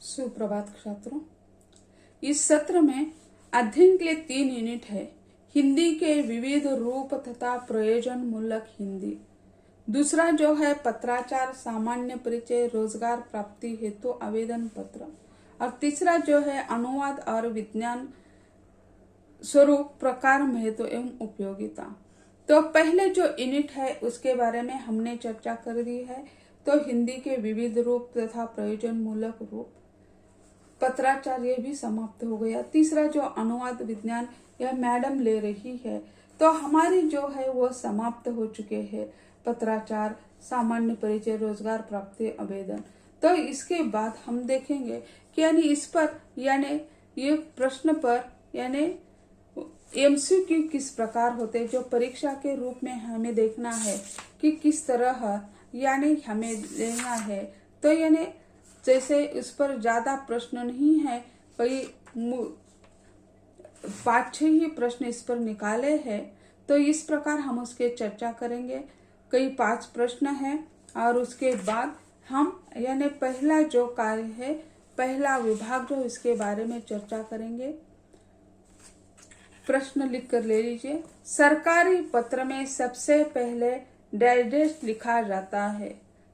सुप्रभात छात्रों। इस सत्र में अध्ययन के लिए 3 यूनिट है। हिंदी के विविध रूप तथा प्रयोजन मूलक हिंदी। दूसरा जो है पत्राचार, सामान्य परिचय, रोजगार प्राप्ति हेतु आवेदन पत्र। और तीसरा जो है अनुवाद और विज्ञान स्वरूप, प्रकार, महत्व एवं उपयोगिता। तो पहले जो यूनिट है उसके बारे में हमने चर्चा कर दी है। तो हिंदी के विविध रूप तथा प्रयोजन मूलक रूप, पत्राचार ये भी समाप्त हो गया। तीसरा जो अनुवाद विज्ञान, यह मैडम ले रही है, तो हमारी जो है वो समाप्त हो चुके हैं। पत्राचार, सामान्य परिचय, रोजगार प्राप्ति, आवेदन। तो इसके बाद हम देखेंगे कि यानी इस पर यानी ये प्रश्न पर यानी एमसीक्यू किस प्रकार होते, जो परीक्षा के रूप में हमें देखना है कि किस तरह यानी हमें लेना है। तो यानी जैसे इस पर ज्यादा प्रश्न नहीं है, कई 5-6 ही प्रश्न इस पर निकाले हैं। तो इस प्रकार हम उसके चर्चा करेंगे। कई 5 प्रश्न हैं और उसके बाद हम यानी पहला जो कार्य है, पहला विभाग जो इसके बारे में चर्चा करेंगे। प्रश्न लिख कर ले लीजिए। सरकारी पत्र में सबसे पहले डैश लिखा जाता है।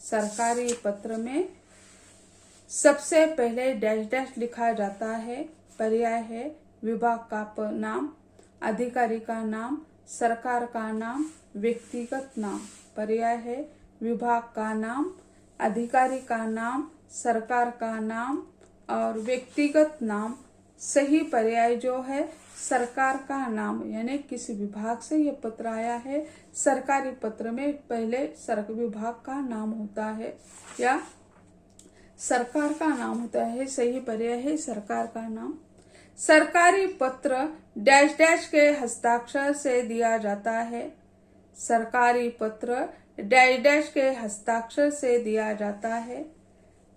सरकारी पत्र में सबसे पहले डैश लिखा जाता है। पर्याय है विभाग का नाम, अधिकारी का नाम, सरकार का नाम, व्यक्तिगत नाम। पर्याय है विभाग का नाम, अधिकारी का नाम, सरकार का नाम और व्यक्तिगत नाम। सही पर्याय जो है सरकार का नाम, यानी किस विभाग से ये पत्र आया है। सरकारी पत्र में पहले विभाग का नाम होता है या सरकार का नाम होता है। सही पर्याय है सरकार का नाम। सरकारी पत्र डैश डैश के हस्ताक्षर से दिया जाता है। सरकारी पत्र डैश डैश के हस्ताक्षर से दिया जाता है।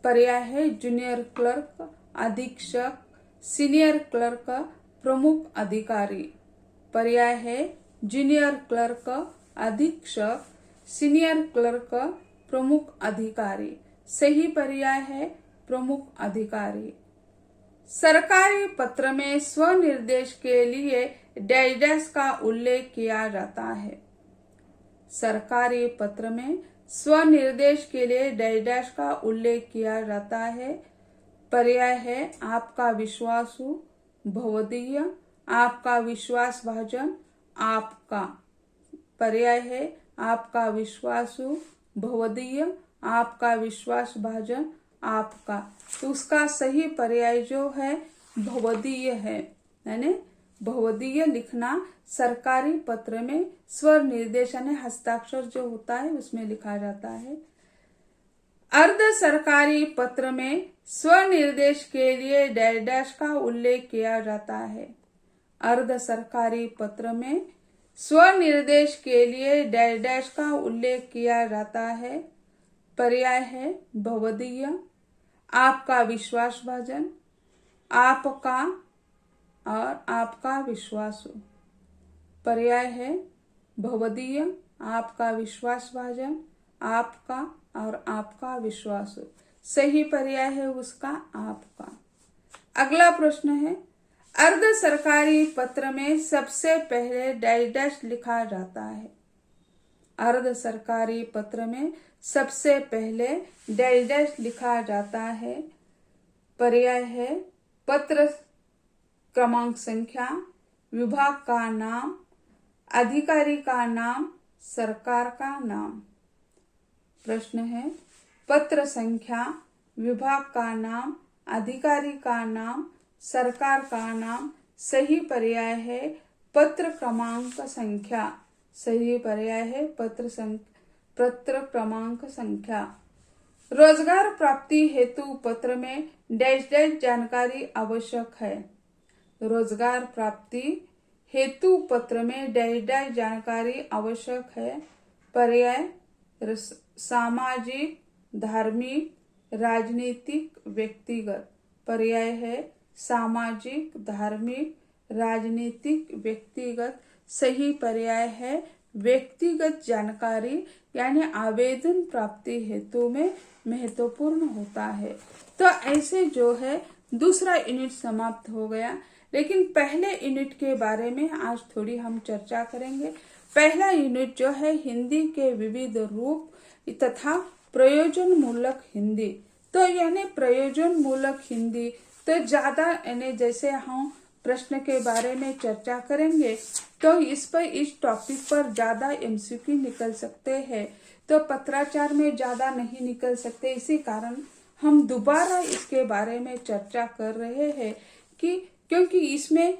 पर्याय है जूनियर क्लर्क, अधीक्षक, सीनियर क्लर्क, प्रमुख अधिकारी। पर्याय है जूनियर क्लर्क, अधीक्षक, सीनियर क्लर्क, प्रमुख अधिकारी। सही पर्याय है प्रमुख अधिकारी। सरकारी पत्र में स्वनिर्देश के लिए डैश डैश का उल्लेख किया जाता है। सरकारी पत्र में स्वनिर्देश के लिए डैश डैश का उल्लेख किया जाता है। पर्याय है आपका विश्वासु, भवदीय, आपका विश्वासभाजन, आपका। पर्याय है आपका विश्वासु, भवदीय, आपका विश्वासभाजन, आपका। तो उसका सही पर्याय जो है भवदीय है, यानी भवदीय लिखना सरकारी पत्र में स्वनिर्देश यानी हस्ताक्षर जो होता है उसमें लिखा जाता है। अर्ध सरकारी पत्र में स्वनिर्देश के लिए डैश डैश का उल्लेख किया जाता है। अर्ध सरकारी पत्र में स्वनिर्देश के लिए डैश डैश का उल्लेख किया जाता है। पर्याय है भवदीय, आपका विश्वासभाजन, आपका और आपका विश्वासु। पर्याय है भवदीय, आपका विश्वासभाजन, आपका और आपका विश्वासु। सही पर्याय है उसका आपका। अगला प्रश्न है अर्ध सरकारी पत्र में सबसे पहले डैश डैश लिखा जाता है। अर्ध सरकारी पत्र में सबसे पहले डैश डैश लिखा जाता है। पर्याय है पत्र क्रमांक संख्या, विभाग का नाम, अधिकारी का नाम, सरकार का नाम। प्रश्न है पत्र संख्या, विभाग का नाम, अधिकारी का नाम, सरकार का नाम। सही पर्याय है पत्र क्रमांक संख्या। सही पर्याय है पत्र क्रमांक संख्या। रोजगार प्राप्ति हेतु पत्र में डैश डैश जानकारी आवश्यक है। रोजगार प्राप्ति हेतु पत्र में डैश डैश जानकारी आवश्यक है। पर्याय सामाजिक, धार्मिक, राजनीतिक, व्यक्तिगत। पर्याय है सामाजिक, धार्मिक, राजनीतिक, व्यक्तिगत। सही पर्याय है व्यक्तिगत जानकारी, यानी आवेदन प्राप्ति हेतु में महत्वपूर्ण होता है। तो ऐसे जो है दूसरा यूनिट समाप्त हो गया। लेकिन पहले यूनिट के बारे में आज थोड़ी हम चर्चा करेंगे। पहला यूनिट जो है हिंदी के विविध रूप तथा प्रयोजन मूलक हिंदी। तो यानी प्रयोजन मूलक हिंदी तो ज्यादा यानी जैसे हम प्रश्न के बारे में चर्चा करेंगे तो इस टॉपिक पर ज्यादा एमसीक्यू निकल सकते हैं, तो पत्राचार में ज्यादा नहीं निकल सकते। इसी कारण हम दोबारा इसके बारे में चर्चा कर रहे हैं कि क्योंकि इसमें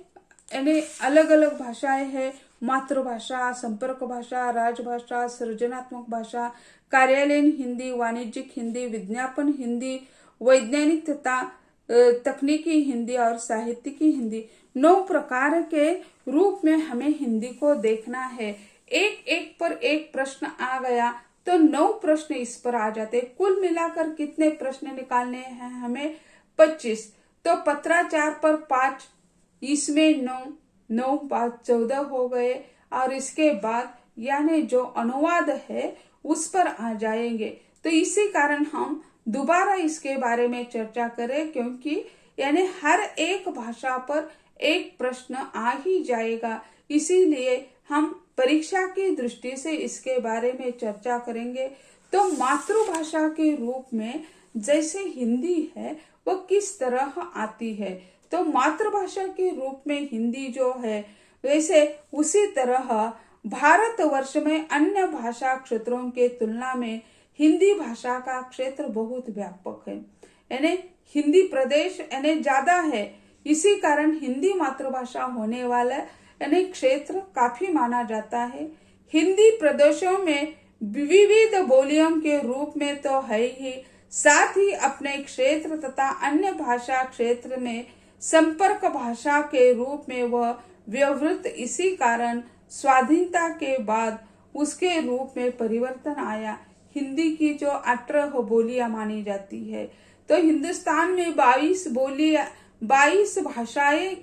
यानी अलग अलग भाषाएं हैं, मातृभाषा, संपर्क भाषा, राजभाषा, सृजनात्मक भाषा, कार्यालयीन हिंदी, वाणिज्यिक हिंदी, विज्ञापन हिंदी, वैज्ञानिक तथा तकनीकी हिंदी और साहित्यिकी हिंदी। 9 प्रकार के रूप में हमें हिंदी को देखना है। एक एक पर एक प्रश्न आ गया तो 9 प्रश्न इस पर आ जाते। कुल मिलाकर कितने प्रश्न निकालने हैं हमें? 25। तो पत्राचार पर 5, इसमें 9, 9 5 14 हो गए। और इसके बाद यानी जो अनुवाद है उस पर आ जाएंगे। तो इसी कारण हम दोबारा इसके बारे में चर्चा करें, क्योंकि यानी हर एक भाषा पर एक प्रश्न आ ही जाएगा। इसीलिए हम परीक्षा की दृष्टि से इसके बारे में चर्चा करेंगे। तो मातृभाषा के रूप में जैसे हिंदी है वो किस तरह आती है, तो मातृभाषा के रूप में हिंदी जो है वैसे उसी तरह भारतवर्ष में अन्य भाषा क्षेत्रों के तुलना में हिंदी भाषा का क्षेत्र बहुत व्यापक है। यानी हिंदी प्रदेश यानी ज्यादा है, इसी कारण हिंदी मातृभाषा होने वाला यानी क्षेत्र काफी माना जाता है। हिंदी प्रदेशों में विविध बोलियों के रूप में तो है ही, साथ ही अपने क्षेत्र तथा अन्य भाषा क्षेत्र में संपर्क भाषा के रूप में वह व्यवहृत। इसी कारण स्वाधीनता के बाद उसके रूप में परिवर्तन आया। हिंदी की जो 18 बोलियां मानी जाती है, तो हिंदुस्तान में 22 भाषाएं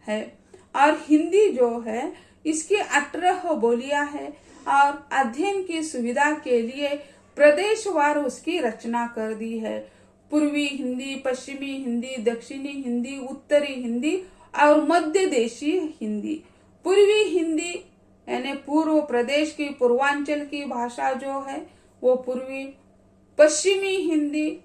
है और हिंदी जो है इसकी 18 बोलियां है। और अध्ययन की सुविधा के लिए प्रदेशवार उसकी रचना कर दी है। पूर्वी हिंदी, पश्चिमी हिंदी, दक्षिणी हिंदी, उत्तरी हिंदी और मध्य देशीय हिंदी। पूर्वी हिंदी यानी पूर्व प्रदेश की पूर्वांचल की भाषा जो है वो पूर्वी, पश्चिमी हिंदी,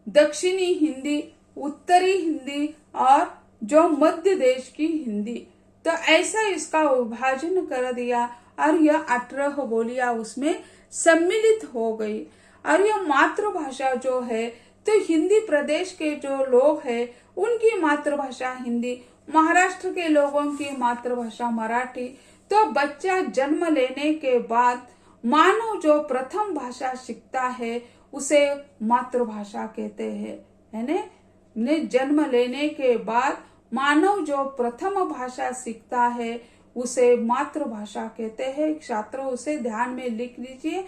दक्षिणी हिंदी, उत्तरी हिंदी और जो मध्य देश की हिंदी। तो ऐसा इसका विभाजन कर दिया और यह 18 बोलियां उसमें सम्मिलित हो गई। और यह मातृभाषा जो है तो हिंदी प्रदेश के जो लोग हैं उनकी मातृभाषा हिंदी, महाराष्ट्र के लोगों की मातृभाषा मराठी। तो बच्चा जन्म लेने के बाद मानव जो प्रथम भाषा सीखता है उसे मातृभाषा कहते हैं। यानी जन्म लेने के बाद मानव जो प्रथम भाषा सीखता है उसे मातृभाषा कहते हैं। छात्रों उसे ध्यान में लिख लीजिए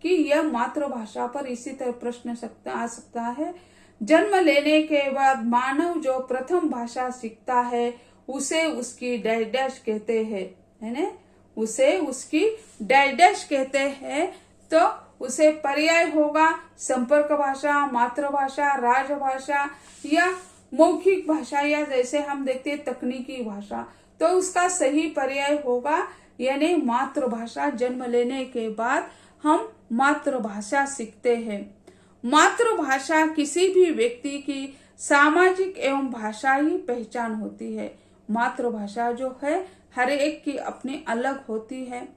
कि यह मातृभाषा पर इसी तरह प्रश्न आ सकता है। जन्म लेने के बाद मानव जो प्रथम भाषा सीखता है उसे उसकी डैश कहते हैं, है ना, उसे उसकी डैश कहते हैं। तो उसे पर्याय होगा संपर्क भाषा, मातृभाषा, राजभाषा या मौखिक भाषा, या जैसे हम देखते हैं तकनीकी भाषा। तो उसका सही पर्याय होगा यानी मातृभाषा। जन्म लेने के बाद हम मातृभाषा सीखते हैं। मातृभाषा किसी भी व्यक्ति की सामाजिक एवं भाषाई पहचान होती है। मातृभाषा जो है हर एक की अपनी अलग होती है।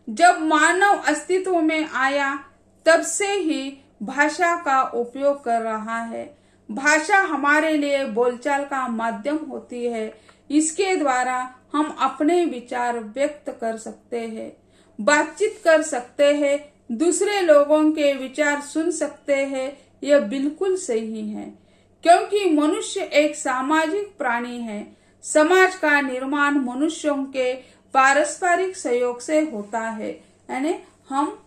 जब मानव अस्तित्व में आया तब से ही भाषा का उपयोग कर रहा है। भाषा हमारे लिए बोलचाल का माध्यम होती है। इसके द्वारा हम अपने विचार व्यक्त कर सकते हैं, बातचीत कर सकते हैं, दूसरे लोगों के विचार सुन सकते हैं। यह बिल्कुल सही है, क्योंकि मनुष्य एक सामाजिक प्राणी है। समाज का निर्माण मनुष्यों के पारस्परिक सहयोग से होता है। यानी हम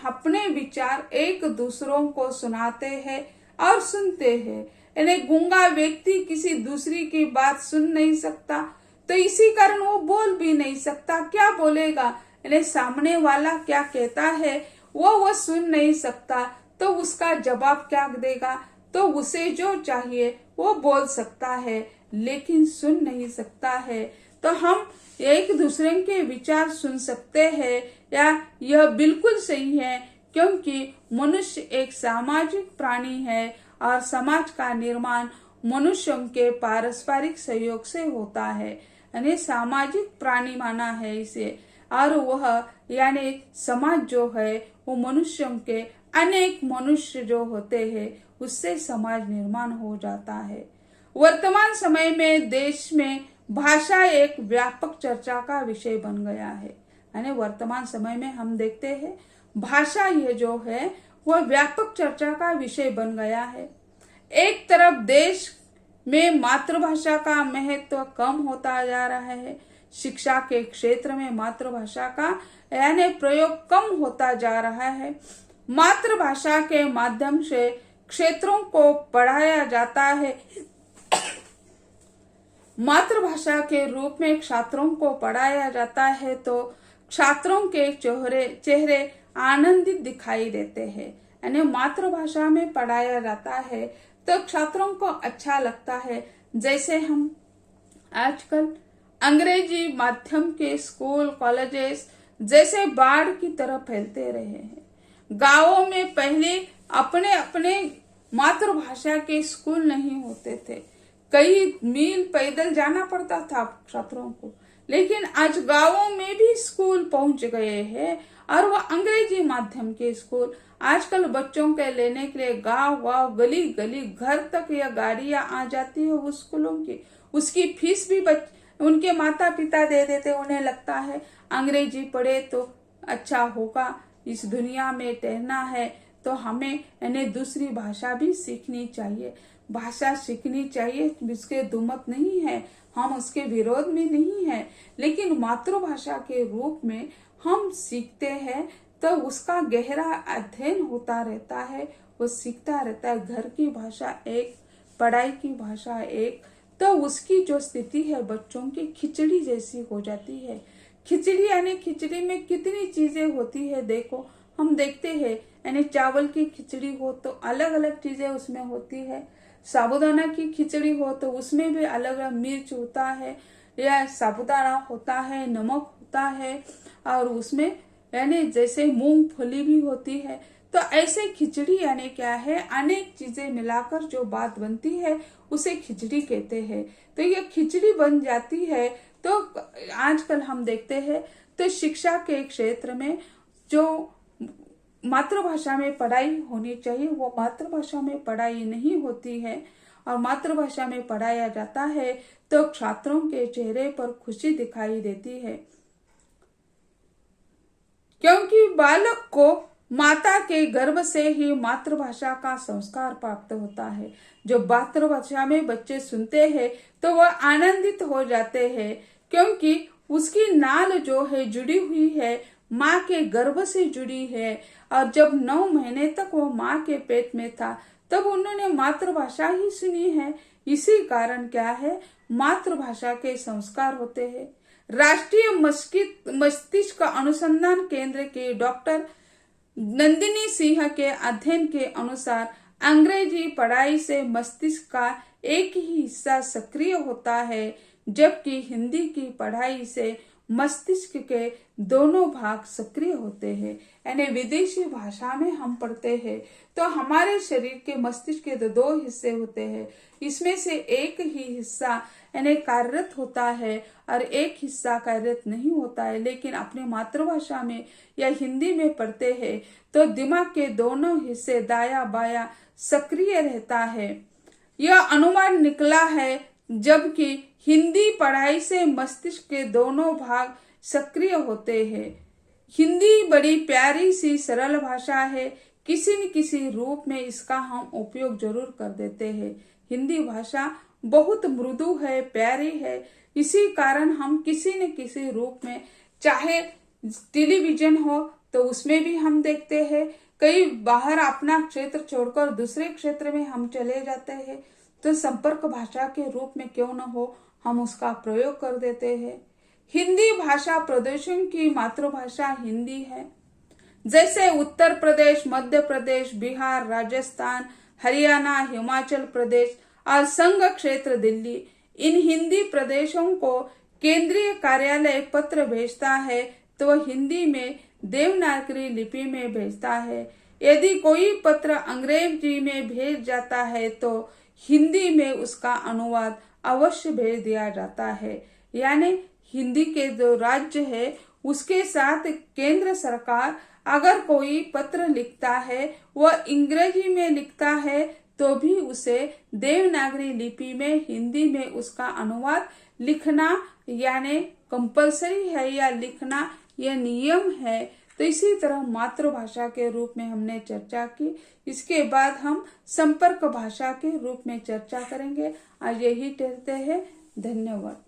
अपने विचार एक दूसरों को सुनाते हैं और सुनते हैं। यानी गूंगा व्यक्ति किसी दूसरी की बात सुन नहीं सकता, तो इसी कारण वो बोल भी नहीं सकता। क्या बोलेगा, यानी सामने वाला क्या कहता है वो सुन नहीं सकता, तो उसका जवाब क्या देगा। तो उसे जो चाहिए वो बोल सकता है, लेकिन सुन नहीं सकता है। तो हम एक दूसरे के विचार सुन सकते हैं, या यह बिल्कुल सही है, क्योंकि मनुष्य एक सामाजिक प्राणी है और समाज का निर्माण मनुष्यों के पारस्परिक सहयोग से होता है। यानी सामाजिक प्राणी माना है इसे, और वह यानी समाज जो है वो मनुष्यों के अनेक मनुष्य जो होते हैं उससे समाज निर्माण हो जाता है। वर्तमान समय में देश में भाषा एक व्यापक चर्चा का विषय बन गया है। यानी वर्तमान समय में हम देखते हैं भाषा ये जो है वह व्यापक चर्चा का विषय बन गया है। एक तरफ देश में मातृभाषा का महत्व कम होता जा रहा है, शिक्षा के क्षेत्र में मातृभाषा का यानी प्रयोग कम होता जा रहा है। मातृभाषा के माध्यम से क्षेत्रों को पढ़ाया जाता है। मातृभाषा के रूप में छात्रों को पढ़ाया जाता है तो छात्रों के चेहरे आनंदित दिखाई देते हैं। यानी मातृभाषा में पढ़ाया जाता है तो छात्रों को अच्छा लगता है। जैसे हम आजकल अंग्रेजी माध्यम के स्कूल कॉलेजेस जैसे बाढ़ की तरह फैलते रहे हैं। गांवों में पहले अपने अपने मातृभाषा के स्कूल नहीं होते थे, कई मील पैदल जाना पड़ता था छात्रों को, लेकिन आज गांवों में भी स्कूल पहुंच गए हैं और वह अंग्रेजी माध्यम के स्कूल। आजकल बच्चों के लेने के लिए गांव गली गली घर तक या गाड़ियां आ जाती है उस स्कूलों की। उसकी फीस भी उनके माता पिता दे देते। उन्हें लगता है अंग्रेजी पढ़े तो अच्छा होगा, इस दुनिया में तैरना है तो हमें यानी दूसरी भाषा भी सीखनी चाहिए। भाषा सीखनी चाहिए, उसके दुमत नहीं है, हम उसके विरोध में नहीं है, लेकिन मातृभाषा के रूप में हम सीखते हैं तो उसका गहरा अध्ययन होता रहता है, वो सीखता रहता है। घर की भाषा एक, पढ़ाई की भाषा एक, तो उसकी जो स्थिति है बच्चों की खिचड़ी जैसी हो जाती है। खिचड़ी यानी खिचड़ी में कितनी चीजें होती है देखो, हम देखते हैं यानी चावल की खिचड़ी हो तो अलग अलग चीजें उसमें होती है, साबूदाना की खिचड़ी हो तो उसमें भी अलग अलग मिर्च होता है या साबूदाना होता है, नमक होता है, और उसमें यानी जैसे मूंगफली भी होती है। तो ऐसे खिचड़ी यानी क्या है, अनेक चीजें मिलाकर जो बात बनती है उसे खिचड़ी कहते हैं। तो ये खिचड़ी बन जाती है। तो आजकल हम देखते हैं तो शिक्षा के क्षेत्र में जो मातृभाषा में पढ़ाई होनी चाहिए वो मातृभाषा में पढ़ाई नहीं होती है, और मातृभाषा में पढ़ाया जाता है तो छात्रों के चेहरे पर खुशी दिखाई देती है, क्योंकि बालक को माता के गर्भ से ही मातृभाषा का संस्कार प्राप्त होता है। जो मातृभाषा में बच्चे सुनते हैं तो वह आनंदित हो जाते हैं, क्योंकि उसकी नाल जो है जुड़ी हुई है, माँ के गर्भ से जुड़ी है, और जब 9 महीने तक वो माँ के पेट में था तब उन्होंने मातृभाषा ही सुनी है। इसी कारण क्या है, मातृभाषा के संस्कार होते हैं। राष्ट्रीय मस्तिष्क अनुसंधान केंद्र के डॉक्टर नंदिनी सिंह के अध्ययन के अनुसार अंग्रेजी पढ़ाई से मस्तिष्क का एक ही हिस्सा सक्रिय होता है, जबकि हिंदी की पढ़ाई से मस्तिष्क के दोनों भाग सक्रिय होते हैं। यानी विदेशी भाषा में हम पढ़ते हैं तो हमारे शरीर के मस्तिष्क के 2 हिस्से होते हैं, इसमें से एक ही हिस्सा यानी कार्यरत होता है और एक हिस्सा कार्यरत नहीं होता है। लेकिन अपनी मातृभाषा में या हिंदी में पढ़ते हैं तो दिमाग के दोनों हिस्से दाया बाया सक्रिय रहता है। यह अनुमान निकला है, जबकि हिंदी पढ़ाई से मस्तिष्क के दोनों भाग सक्रिय होते हैं। हिंदी बड़ी प्यारी सी सरल भाषा है, किसी न किसी रूप में इसका हम उपयोग जरूर कर देते हैं। हिंदी भाषा बहुत मृदु है, प्यारी है, इसी कारण हम किसी न किसी रूप में, चाहे टेलीविजन हो तो उसमें भी हम देखते हैं, कई बाहर अपना क्षेत्र छोड़कर दूसरे क्षेत्र में हम चले जाते हैं तो संपर्क भाषा के रूप में क्यों न हो हम उसका प्रयोग कर देते हैं। हिंदी भाषा प्रदेशों की मातृभाषा हिंदी है। जैसे उत्तर प्रदेश, मध्य प्रदेश, बिहार, राजस्थान, हरियाणा, हिमाचल प्रदेश और संघ क्षेत्र दिल्ली, इन हिंदी प्रदेशों को केंद्रीय कार्यालय पत्र भेजता है तो वह हिंदी में देवनागरी लिपि में भेजता है। यदि कोई पत्र अंग्रेजी में भेज जाता है तो हिंदी में उसका अनुवाद अवश्य भेज दिया जाता है। यानी हिंदी के जो राज्य है उसके साथ केंद्र सरकार अगर कोई पत्र लिखता है, वह अंग्रेजी में लिखता है तो भी उसे देवनागरी लिपि में हिंदी में उसका अनुवाद लिखना यानी कंपलसरी है या लिखना यह नियम है। तो इसी तरह मातृभाषा के रूप में हमने चर्चा की। इसके बाद हम संपर्क भाषा के रूप में चर्चा करेंगे। आज यही कहते हैं। धन्यवाद।